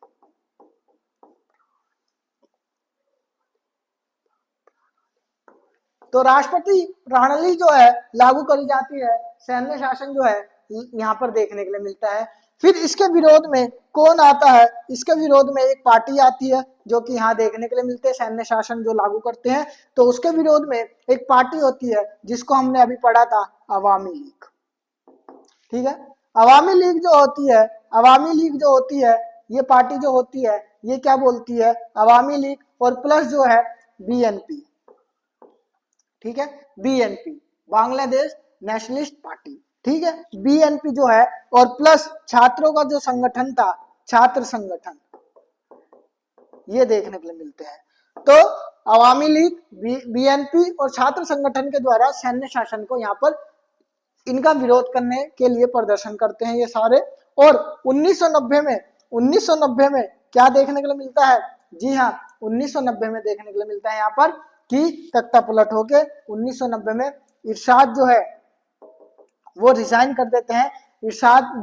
तो राष्ट्रपति प्रणाली जो है लागू करी जाती है, सैन्य शासन जो है यहाँ पर देखने के लिए मिलता है। फिर इसके विरोध में कौन आता है, इसके विरोध में एक पार्टी आती है जो कि यहाँ देखने के लिए मिलते हैं, सैन्य शासन जो लागू करते हैं, तो उसके विरोध में एक पार्टी होती है जिसको हमने अभी पढ़ा था, अवामी लीग। ठीक है, अवामी लीग जो होती है, अवामी लीग जो होती है, ये पार्टी जो होती है ये क्या बोलती है, अवामी लीग, और प्लस जो है बीएनपी। ठीक है, बीएनपी, बांग्लादेश नेशनलिस्ट पार्टी। ठीक है, बीएनपी जो है, और प्लस छात्रों का जो संगठन था, छात्र संगठन, ये देखने के लिए मिलते हैं। तो अवामी लीग, बीएनपी और छात्र संगठन के द्वारा सैन्य शासन को यहाँ पर इनका विरोध करने के लिए प्रदर्शन करते हैं ये सारे। और 1990 में क्या देखने के लिए मिलता है, जी हाँ, 1990 में देखने के लिए मिलता है यहाँ पर कि तख्ता पलट होके 1990 में इरशाद जो है वो रिजाइन कर देते हैं। इरशाद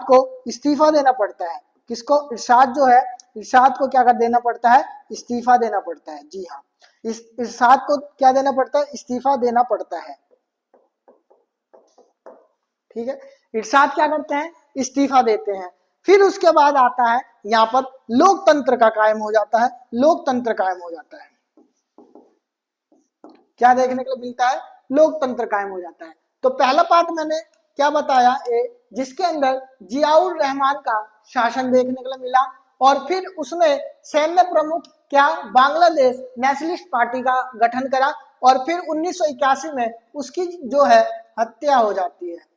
को इस्तीफा देना पड़ता है। किसको, इरशाद जो है, इरशाद को क्या कर देना पड़ता है, इस्तीफा देना पड़ता है। जी हाँ, इरशाद को क्या देना पड़ता है, इस्तीफा देना पड़ता है। ठीक है, इरशाद क्या करते हैं, इस्तीफा देते हैं। फिर उसके बाद आता है यहाँ पर लोकतंत्र का कायम हो जाता है, लोकतंत्र कायम हो जाता है। क्या देखने को मिलता है, लोकतंत्र कायम हो जाता है। तो पहला पार्ट मैंने क्या बताया, जिसके अंदर जियाउर रहमान का शासन देखने को मिला, और फिर उसने सैन्य प्रमुख क्या, बांग्लादेश नेशनलिस्ट पार्टी का गठन करा, और फिर 1981 में उसकी जो है हत्या हो जाती है।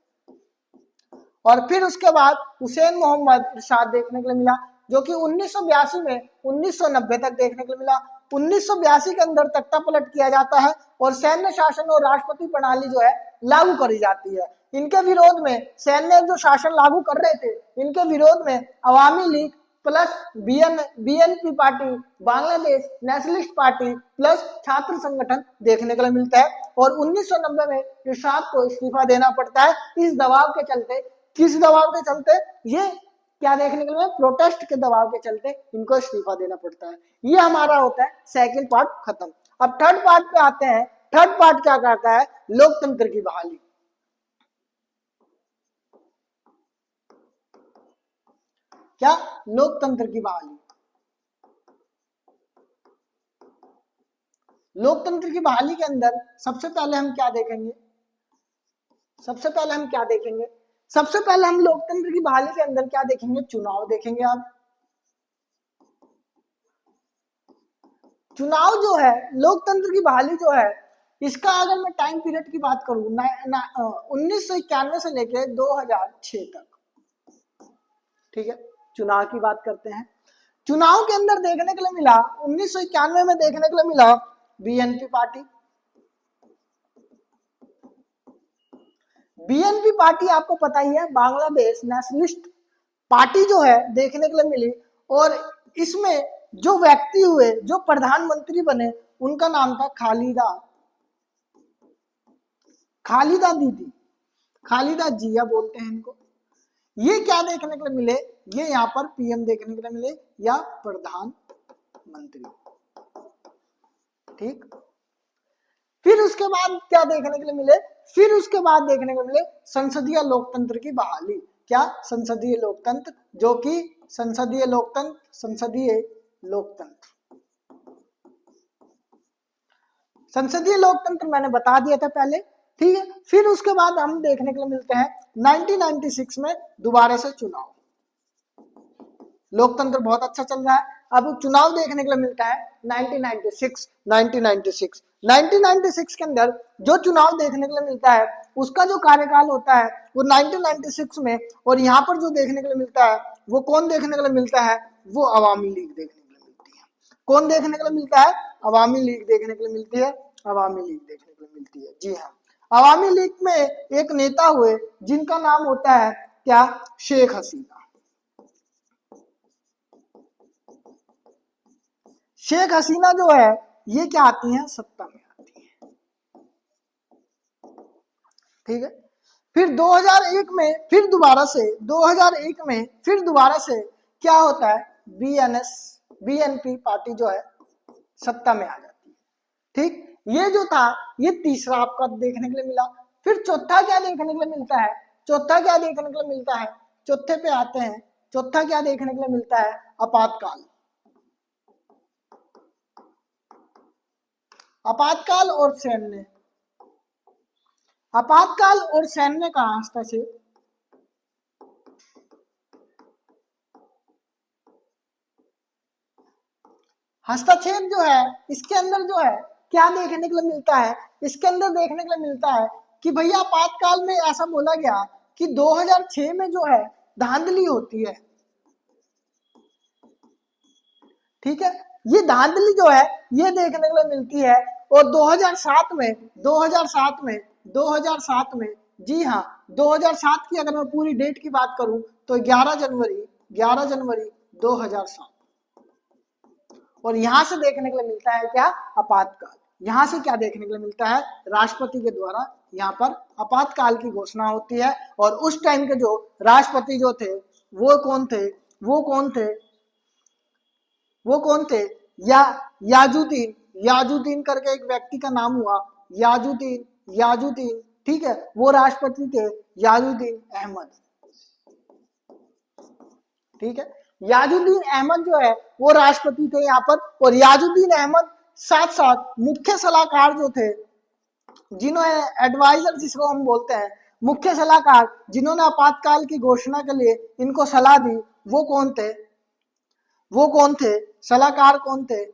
और फिर उसके बाद हुसैन मोहम्मद इरशाद देखने के लिए मिला, जो कि 1982 में 1990 तक देखने के लिए मिला। 1982 के अंदर तख्ता पलट किया जाता है और सैन्य शासन और राष्ट्रपति प्रणाली जो है लागू करी जाती है। इनके विरोध में, सैन्य जो शासन लागू कर रहे थे, इनके विरोध में Awami League plus BNP party, Bangladesh Nationalist Party plus छात्र संगठन देखने के लिए मिलता है। और 1990 में इरशाद को इस्तीफा देना पड़ता है इस दबाव के चलते। किस दबाव के चलते, ये क्या देखने के लिए, प्रोटेस्ट के दबाव के चलते इनको इस्तीफा देना पड़ता है। ये हमारा होता है सेकंड पार्ट खत्म। अब थर्ड पार्ट पे आते हैं। थर्ड पार्ट क्या कहता है, लोकतंत्र की बहाली। क्या, लोकतंत्र की बहाली। लोकतंत्र की बहाली के अंदर सबसे पहले हम क्या देखेंगे, सबसे पहले हम क्या देखेंगे, सबसे पहले हम लोकतंत्र की बहाली के अंदर क्या देखेंगे, चुनाव देखेंगे। आप चुनाव जो है, लोकतंत्र की बहाली जो है, इसका अगर मैं टाइम पीरियड की बात करूं 1991 से लेकर 2006 तक। ठीक है, चुनाव की बात करते हैं। चुनाव के अंदर देखने के लिए मिला, 1991 में देखने के लिए मिला बीएनपी पार्टी। बीएनपी पार्टी आपको पता ही है, बांग्लादेश नेशनलिस्ट पार्टी जो है देखने के लिए मिली। और इसमें जो व्यक्ति हुए, जो प्रधानमंत्री बने, उनका नाम था खालिदा दीदी, खालिदा जिया बोलते हैं इनको। ये क्या देखने के लिए मिले, ये यहाँ पर पीएम देखने के लिए मिले या प्रधानमंत्री, ठीक। फिर उसके बाद क्या देखने के लिए मिले, फिर उसके बाद देखने को मिले संसदीय लोकतंत्र की बहाली। क्या? संसदीय लोकतंत्र, जो कि संसदीय लोकतंत्र मैंने बता दिया था पहले, ठीक है। फिर उसके बाद हम देखने के लिए मिलते हैं 1996 में दोबारा से चुनाव। लोकतंत्र बहुत अच्छा चल रहा है, अब चुनाव देखने के लिए मिलता है 1996 के अंदर जो चुनाव देखने के लिए मिलता है उसका जो कार्यकाल होता है वो 1996 में, और यहाँ पर जो देखने के लिए मिलता है वो कौन देखने के लिए मिलता है, वो अवामी लीग देखने के लिए मिलती है। कौन देखने के लिए मिलता है? अवामी लीग देखने के लिए मिलती है, अवामी लीग देखने के लिए मिलती है, जी हाँ। अवामी लीग में एक नेता हुए जिनका नाम होता है क्या? शेख हसीना। शेख हसीना जो है ये क्या आती है? सत्ता में आती है, ठीक है। फिर 2001 में फिर दोबारा से 2001 में फिर दोबारा से क्या होता है? बीएनपी पार्टी जो है सत्ता में आ जाती है, ठीक। ये जो था ये तीसरा आपका देखने के लिए मिला। फिर चौथा क्या देखने के लिए मिलता है? चौथा क्या देखने के लिए मिलता है? चौथे पे आते हैं। चौथा क्या देखने के लिए मिलता है? आपातकाल। आपातकाल और सैन्य, आपातकाल और सैन्य का हस्तक्षेप। हस्तक्षेप जो है इसके अंदर जो है क्या देखने के लिए मिलता है? इसके अंदर देखने के लिए मिलता है कि भैया आपातकाल में ऐसा बोला गया कि 2006 में जो है धांधली होती है, ठीक है। ये धांधली जो है ये देखने के लिए मिलती है, और 2007 में जी हाँ 2007 की अगर मैं पूरी डेट की बात करूं तो 11 जनवरी 2007। और यहां से देखने के लिए मिलता है क्या? आपातकाल। यहां से क्या देखने के लिए मिलता है? राष्ट्रपति के द्वारा यहाँ पर आपातकाल की घोषणा होती है। और उस टाइम के जो राष्ट्रपति जो थे वो कौन थे? वो कौन थे? याजुद्दीन करके एक व्यक्ति का नाम हुआ, याजुद्दीन, ठीक है। वो राष्ट्रपति थे याजुद्दीन अहमद, ठीक है। याजुद्दीन अहमद जो है वो राष्ट्रपति थे यहाँ पर। और याजुद्दीन अहमद साथ साथ मुख्य सलाहकार जो थे, जिन्होंने एडवाइजर जिसको हम बोलते हैं, मुख्य सलाहकार जिन्होंने आपातकाल की घोषणा के लिए इनको सलाह दी, वो कौन थे? सलाहकार कौन थे?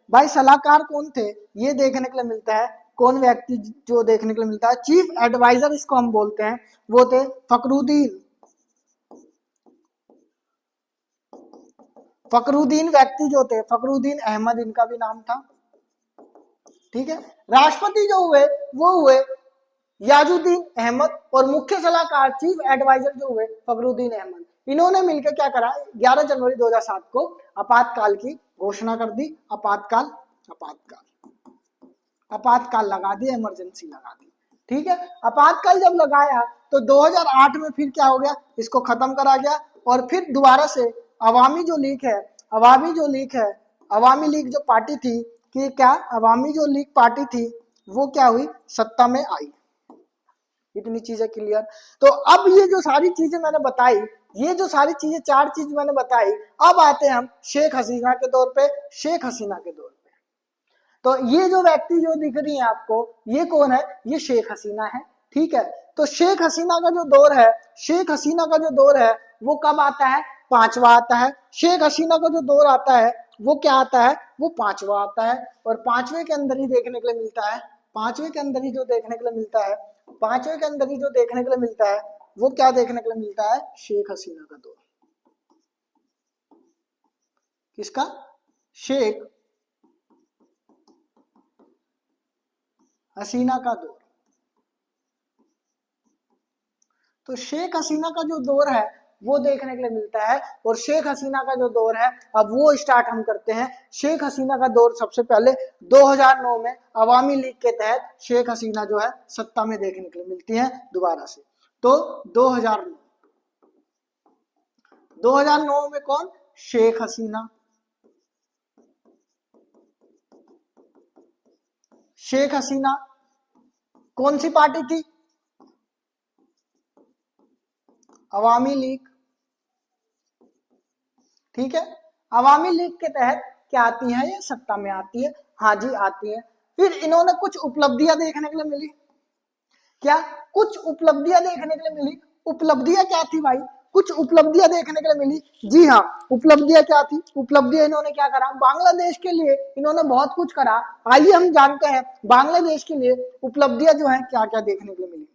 भाई सलाहकार कौन थे? ये देखने के लिए मिलता है कौन व्यक्ति जो देखने के लिए मिलता है? चीफ एडवाइजर इसको हम बोलते हैं, वो थे फकरुद्दीन व्यक्ति जो थे, फकरुद्दीन अहमद इनका भी नाम था, ठीक है। राष्ट्रपति जो हुए वो हुए याजुद्दीन अहमद, और मुख्य सलाहकार चीफ एडवाइजर जो हुए फकरुद्दीन अहमद। इन्होंने मिलकर क्या करा? 11 जनवरी 2007 को आपातकाल की घोषणा कर दी। आपातकाल लगा दी, इमरजेंसी लगा दी, ठीक है। आपातकाल जब लगाया तो 2008 में फिर क्या हो गया? इसको खत्म करा गया। और फिर दोबारा से अवामी लीग जो पार्टी थी, कि क्या अवामी जो लीग पार्टी थी वो क्या हुई? सत्ता में आई। इतनी चीजें क्लियर। तो अब ये जो सारी चीजें मैंने बताई, ये जो सारी चीजें 4 चीज मैंने बताई, अब आते हैं हम शेख हसीना के दौर पे। तो ये जो व्यक्ति जो दिख रही है आपको, ये कौन है? ये शेख हसीना है, ठीक है। तो शेख हसीना का जो दौर है वो कब आता है? 5वां आता है। शेख हसीना का जो दौर आता है वो क्या आता है? वो 5वां आता है। और 5वें के अंदर ही देखने के लिए मिलता है, जो देखने के लिए मिलता है वो क्या देखने के लिए मिलता है? शेख हसीना का दौर। किसका? शेख हसीना का दौर। तो शेख हसीना का जो दौर है वो देखने के लिए मिलता है। और शेख हसीना का जो दौर है अब वो स्टार्ट हम करते हैं। शेख हसीना का दौर सबसे पहले 2009 में अवामी लीग के तहत शेख हसीना जो है सत्ता में देखने के लिए मिलती है दोबारा से। तो 2009 में कौन? शेख हसीना। शेख हसीना कौन सी पार्टी थी? अवामी लीग। ठीक है, अवामी लीग के तहत क्या आती है? ये सत्ता में आती है। हाँ जी आती है। फिर इन्होंने कुछ उपलब्धियां देखने के लिए मिली। क्या कुछ उपलब्धियां देखने के लिए मिली? उपलब्धियां क्या थी भाई? कुछ उपलब्धियां देखने के लिए मिली। जी हाँ, उपलब्धियां क्या थी? उपलब्धियां इन्होंने क्या करा? बांग्लादेश के लिए इन्होंने बहुत कुछ करा। आइए हम जानते हैं बांग्लादेश के लिए उपलब्धियां जो है क्या क्या देखने के लिए मिली।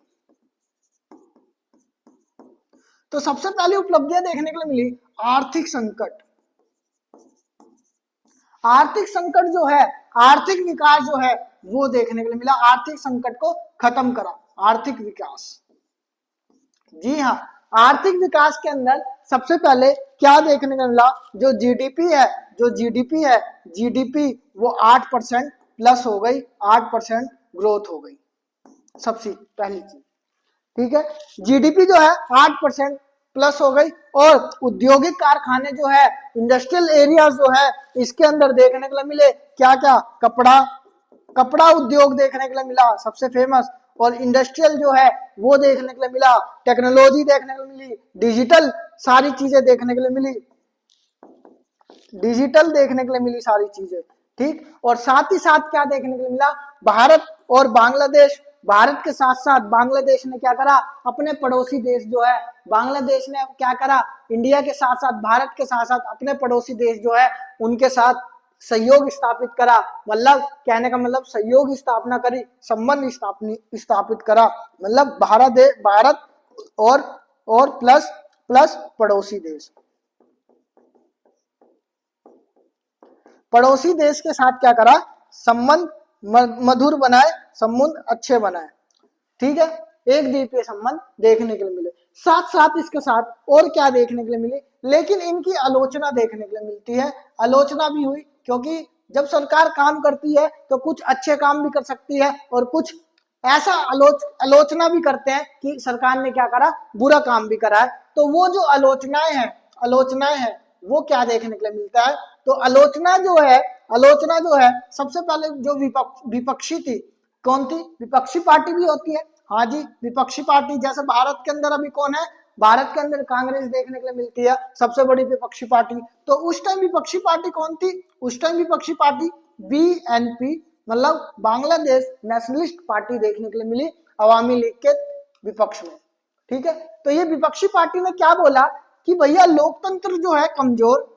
तो सबसे पहले उपलब्धियां देखने के लिए मिली आर्थिक संकट। आर्थिक संकट जो है, आर्थिक विकास जो है वो देखने के लिए मिला। आर्थिक संकट को खत्म करा, आर्थिक विकास। जी हाँ, आर्थिक विकास के अंदर सबसे पहले क्या देखने को मिला? जो जीडीपी है, जीडीपी वो 8% प्लस हो गई, 8% ग्रोथ हो गई, सबसे पहली चीज। ठीक है, जीडीपी जो है 8% प्लस हो गई। और औद्योगिक कारखाने जो है, इंडस्ट्रियल एरियाज जो है, इसके अंदर देखने के लिए मिले क्या क्या? कपड़ा उद्योग देखने के लिए मिला सबसे फेमस। और इंडस्ट्रियल जो है वो देखने के लिए मिला, टेक्नोलॉजी देखने के लिए मिली, डिजिटल सारी चीजें देखने के लिए मिली, डिजिटल देखने के लिए मिली सारी चीजें। ठीक, और साथ ही साथ क्या देखने के लिए मिला? भारत और बांग्लादेश, भारत के साथ साथ बांग्लादेश ने क्या करा? अपने पड़ोसी देश जो है, बांग्लादेश ने क्या करा? इंडिया के साथ साथ, भारत के साथ साथ अपने पड़ोसी देश जो है उनके साथ सहयोग स्थापित करा। मतलब कहने का मतलब सहयोग स्थापना करी, संबंध स्थापित करा। मतलब भारत और प्लस पड़ोसी देश, पड़ोसी देश के साथ क्या करा? संबंध मधुर बनाए, संबंध अच्छे बनाए। ठीक है, एक द्वीपीय संबंध देखने के लिए मिले। साथ साथ इसके साथ और क्या देखने के लिए मिले? लेकिन इनकी आलोचना देखने के लिए मिलती है। आलोचना भी हुई, क्योंकि जब सरकार काम करती है तो कुछ अच्छे काम भी कर सकती है और कुछ ऐसा आलोचना भी करते हैं कि सरकार ने क्या करा? बुरा काम भी करा है। तो वो जो आलोचनाएं हैं वो क्या देखने के लिए मिलता है? तो आलोचना जो है सबसे पहले जो विपक्षी थी, कौन थी? विपक्षी पार्टी भी होती है। हाँ जी, विपक्षी पार्टी। जैसे भारत के अंदर अभी कौन है? भारत के अंदर कांग्रेस देखने के लिए मिलती है, सबसे बड़ी विपक्षी पार्टी। तो उस टाइम विपक्षी पार्टी कौन थी? उस टाइम विपक्षी पार्टी बीएनपी, मतलब बांग्लादेश नेशनलिस्ट पार्टी देखने के लिए मिली अवामी लीग के विपक्ष में। ठीक है, तो ये विपक्षी पार्टी ने क्या बोला कि भैया लोकतंत्र जो है कमजोर,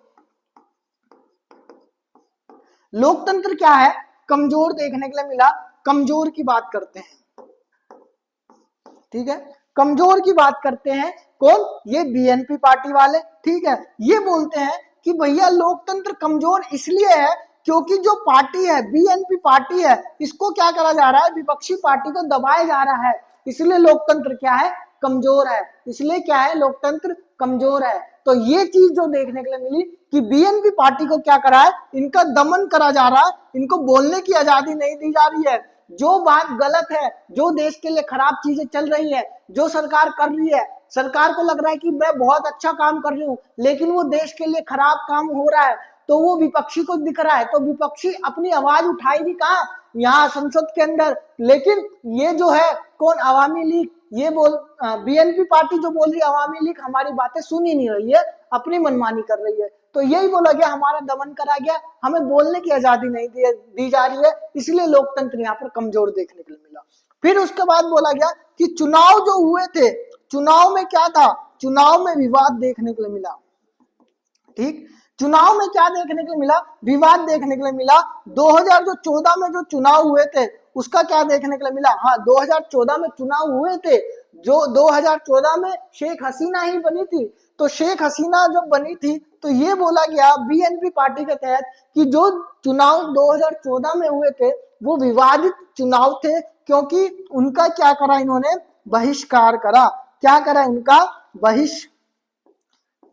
लोकतंत्र क्या है? कमजोर देखने के लिए मिला। कमजोर की बात करते हैं। ठीक है, कमजोर की बात करते हैं। कौन? ये बीएनपी पार्टी वाले। ठीक है, ये बोलते हैं कि भैया लोकतंत्र कमजोर इसलिए है क्योंकि जो पार्टी है, बीएनपी पार्टी है, इसको क्या करा जा रहा है? विपक्षी पार्टी को दबाया जा रहा है, इसलिए लोकतंत्र क्या है? कमजोर है। इसलिए क्या है? लोकतंत्र कमजोर है। तो ये चीज जो देखने के लिए मिली कि बीएनपी पार्टी को क्या करा है? इनका दमन करा जा रहा है, इनको बोलने की आजादी नहीं दी जा रही है। जो बात गलत है, जो देश के लिए खराब चीजें चल रही है, जो सरकार कर रही है, सरकार को लग रहा है कि मैं बहुत अच्छा काम कर रही हूँ, लेकिन वो देश के लिए खराब काम हो रहा है, तो वो विपक्षी को दिख रहा है। तो विपक्षी अपनी आवाज उठाएगी कहाँ? यहाँ संसद के अंदर। लेकिन ये जो है कौन? अवामी लीग। ये बीएनपी पार्टी जो बोल रही है अवामी लीग हमारी बातें सुन ही नहीं रही है, अपनी मनमानी कर रही है। तो यही बोला गया हमारा दमन करा गया, हमें बोलने की आजादी नहीं दी जा रही है, इसलिए लोकतंत्र यहाँ पर कमजोर देखने के लिए मिला। फिर उसके बाद बोला गया कि चुनाव जो हुए थे, चुनाव में क्या था? चुनाव में विवाद देखने के लिए मिला। ठीक, चुनाव में क्या देखने के लिए मिला? विवाद देखने के लिए मिला। 2014 में जो चुनाव हुए थे उसका क्या देखने के लिए मिला? हाँ, 2014 में चुनाव हुए थे, जो 2014 में शेख हसीना ही बनी थी। तो शेख हसीना जब बनी थी तो ये बोला गया बीएनपी पार्टी के तहत कि जो चुनाव 2014 में हुए थे वो विवादित चुनाव थे, क्योंकि उनका क्या करा? इन्होंने बहिष्कार करा। क्या करा, इनका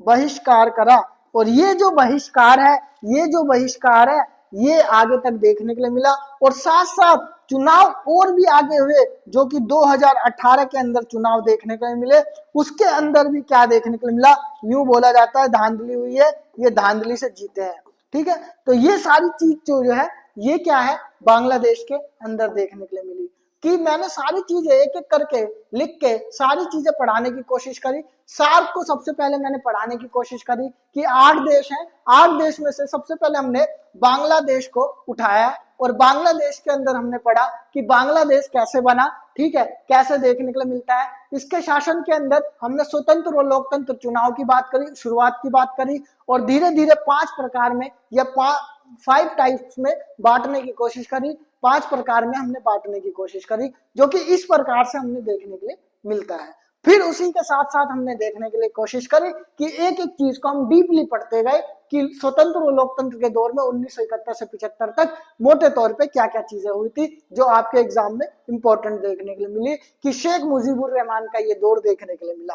बहिष्कार करा। और ये जो बहिष्कार है, ये जो बहिष्कार है, ये आगे तक देखने के लिए मिला। और साथ साथ चुनाव और भी आगे हुए, जो कि 2018 के अंदर चुनाव देखने को मिले। उसके अंदर भी क्या देखने को मिला, यूं बोला जाता है धांधली हुई है, ये धांधली से जीते हैं। ठीक है, तो ये सारी चीज जो है, ये क्या है, बांग्लादेश के अंदर देखने के लिए मिली। कि मैंने सारी चीजें एक एक करके लिख के सारी चीजें पढ़ाने की कोशिश करी। सार्क को सबसे पहले मैंने पढ़ाने की कोशिश करी कि 8 देश हैं, 8 देश में से सबसे पहले हमने बांग्लादेश को उठाया। और बांग्लादेश के अंदर हमने पढ़ा कि बांग्लादेश कैसे बना, ठीक है, कैसे देखने के लिए मिलता है। इसके शासन के अंदर हमने स्वतंत्र और लोकतंत्र चुनाव की बात करी, शुरुआत की बात करी। और धीरे धीरे 5 प्रकार में या 5 टाइप्स में बांटने की कोशिश करी, 5 प्रकार में हमने बांटने की कोशिश करी, जो कि इस प्रकार से हमने देखने के लिए मिलता है। फिर उसी के साथ साथ हमने देखने के लिए कोशिश करी कि एक एक चीज को हम डीपली पढ़ते गए कि स्वतंत्र और लोकतंत्र के दौर में 1971 से 75 तक मोटे तौर पे क्या क्या चीजें हुई थी, जो आपके एग्जाम में इंपॉर्टेंट देखने के लिए मिली। कि शेख मुजीबुर रहमान का ये दौर देखने के लिए मिला।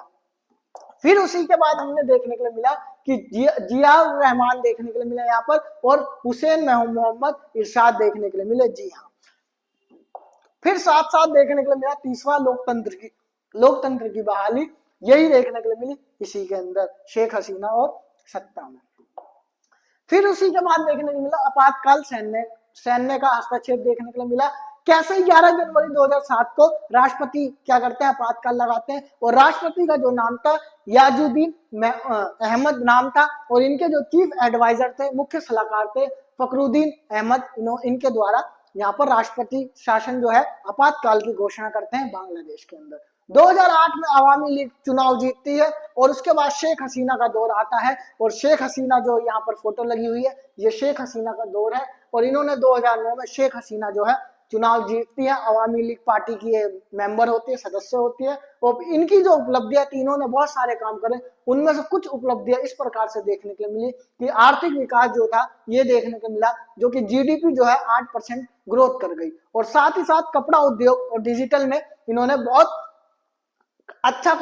फिर उसी के बाद हमने देखने के लिए मिला कि जियाउर रहमान देखने के लिए मिला यहाँ पर, और हुसैन मोहम्मद इरशाद देखने के लिए मिले। जी हाँ, फिर साथ साथ देखने के लिए मिला तीसरा लोकतंत्र की बहाली, यही देखने के लिए मिली इसी के अंदर, शेख हसीना और सत्ता में। फिर उसी के बाद देखने को मिला आपातकाल सैन्य का हस्तक्षेप देखने के लिए मिला। कैसे 11 जनवरी 2007 को राष्ट्रपति क्या करते हैं, आपातकाल लगाते हैं। और राष्ट्रपति का जो नाम था याजुद्दीन अहमद नाम था, और इनके जो चीफ एडवाइजर थे, मुख्य सलाहकार थे, फखरुद्दीन अहमद, इनके द्वारा यहाँ पर राष्ट्रपति शासन जो है आपातकाल की घोषणा करते हैं बांग्लादेश के अंदर। 2008 में अवामी लीग चुनाव जीतती है, और उसके बाद शेख हसीना का दौर आता है। और शेख हसीना जो यहाँ पर फोटो लगी हुई है, ये शेख हसीना का दौर है। और इन्होंने 2009 में शेख हसीना जो है चुनाव जीतती है, अवामी लीग पार्टी की ये मेंबर होती है, सदस्य होती है। और इनकी जो उपलब्धियां थी, इन्होंने बहुत सारे काम करे, उनमें से कुछ उपलब्धियां इस प्रकार से देखने के लिए मिली कि आर्थिक विकास जो था ये देखने को मिला, जो कि जीडीपी जो है 8% ग्रोथ कर गई। और साथ ही साथ कपड़ा उद्योग और डिजिटल में इन्होंने बहुत अच्छा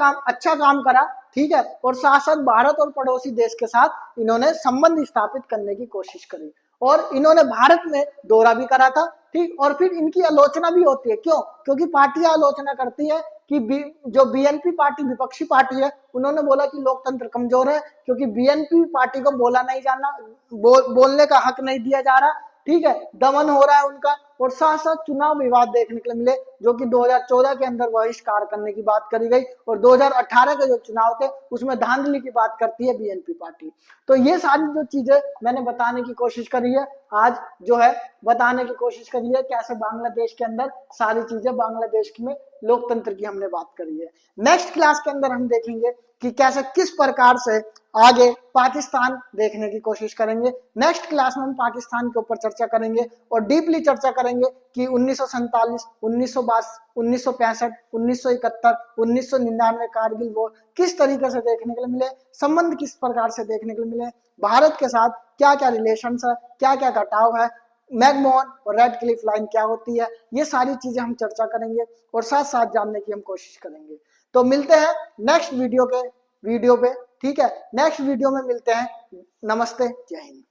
काम करा। ठीक है, और साथ साथ भारत और पड़ोसी देश के साथ इन्होंने संबंध स्थापित करने की कोशिश करी। और इन्होंने भारत में दौरा भी करा था। ठीक, और फिर इनकी आलोचना भी होती है, क्यों? क्योंकि पार्टियां आलोचना करती है कि जो बीएनपी पार्टी विपक्षी पार्टी है, उन्होंने बोला कि लोकतंत्र कमजोर है, क्योंकि बीएनपी पार्टी को बोलने का हक नहीं दिया जा रहा। ठीक है, दमन हो रहा है उनका। और साथ साथ चुनाव विवाद देखने के लिए मिले, जो कि 2014 के अंदर बहिष्कार करने की बात करी गई, और 2018 के जो चुनाव थे उसमें धांधली की बात करती है बीएनपी पार्टी। तो ये सारी जो चीजें मैंने बताने की कोशिश करी है, आज जो है बताने की कोशिश करी है कैसे बांग्लादेश के अंदर सारी चीजें, बांग्लादेश में लोकतंत्र की हमने बात करी है। नेक्स्ट क्लास के अंदर हम देखेंगे कि कैसे किस प्रकार से आगे पाकिस्तान देखने की कोशिश करेंगे। नेक्स्ट क्लास में हम पाकिस्तान के ऊपर चर्चा करेंगे और डीपली चर्चा करेंगे कि 1947, 1962, 1965, 1971, 1999 कारगिल वॉर किस तरीके से देखने के लिए मिले, संबंध किस प्रकार से देखने के लिए मिले, भारत के साथ क्या क्या रिलेशन है, क्या क्या घटाव है, मैकमोहन और रेड क्लिफ लाइन क्या होती है, ये सारी चीजें हम चर्चा करेंगे और साथ साथ जानने की हम कोशिश करेंगे। तो मिलते हैं नेक्स्ट वीडियो पे। ठीक है, नेक्स्ट वीडियो में मिलते हैं। नमस्ते, जय हिंद।